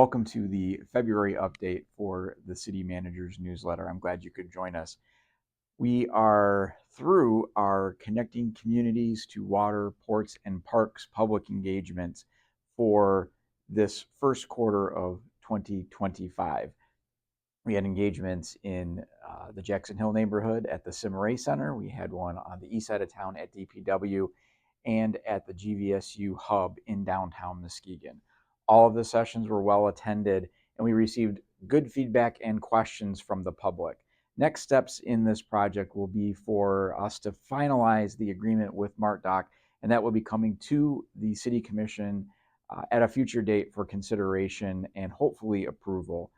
welcome to the February update for the City Manager's newsletter. I'm glad you could join us. We are through our Connecting Communities to Water, Ports, and Parks public engagements for this first quarter of 2025. We had engagements in the Jackson Hill neighborhood at the Cimaray Center. We had one on the east side of town at DPW and at the GVSU hub in downtown Muskegon. All of the sessions were well attended, and we received good feedback and questions from the public. Next steps in this project will be for us to finalize the agreement with MartDoc, and that will be coming to the City Commission at a future date for consideration and hopefully approval.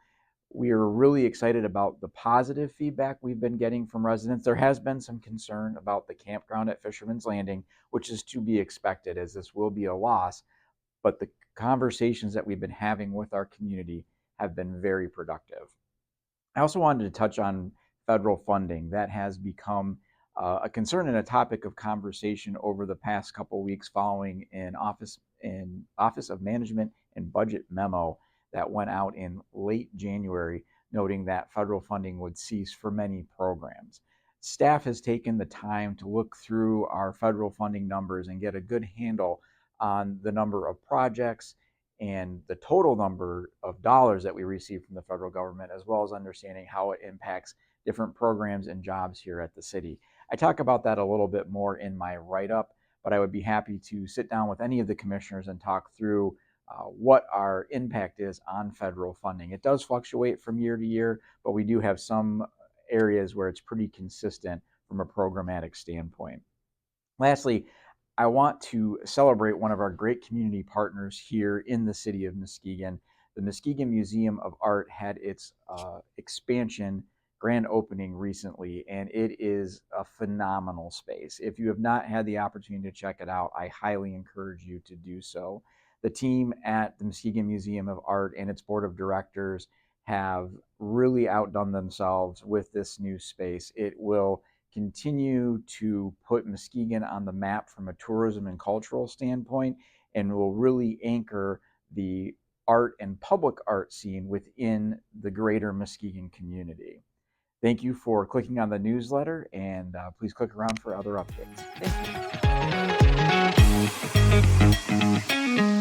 We are really excited about the positive feedback we've been getting from residents. There has been some concern about the campground at Fisherman's Landing, which is to be expected as this will be a loss, but the conversations that we've been having with our community have been very productive. I also wanted to touch on federal funding. That has become a concern and a topic of conversation over the past couple of weeks following an Office of Management and Budget memo that went out in late January, noting that federal funding would cease for many programs. Staff has taken the time to look through our federal funding numbers and get a good handle on the number of projects and the total number of dollars that we receive from the federal government, as well as understanding how it impacts different programs and jobs here at the city. I talk about that a little bit more in my write-up, but I would be happy to sit down with any of the commissioners and talk through what our impact is on federal funding. It does fluctuate from year to year, but we do have some areas where it's pretty consistent from a programmatic standpoint. Lastly, I want to celebrate one of our great community partners here in the city of Muskegon. The Muskegon Museum of Art had its expansion grand opening recently, and it is a phenomenal space. If you have not had the opportunity to check it out, I highly encourage you to do so. The team at the Muskegon Museum of Art and its board of directors have really outdone themselves with this new space. It will continue to put Muskegon on the map from a tourism and cultural standpoint, and will really anchor the art and public art scene within the greater Muskegon community. Thank you for clicking on the newsletter, and please click around for other updates. Thank you.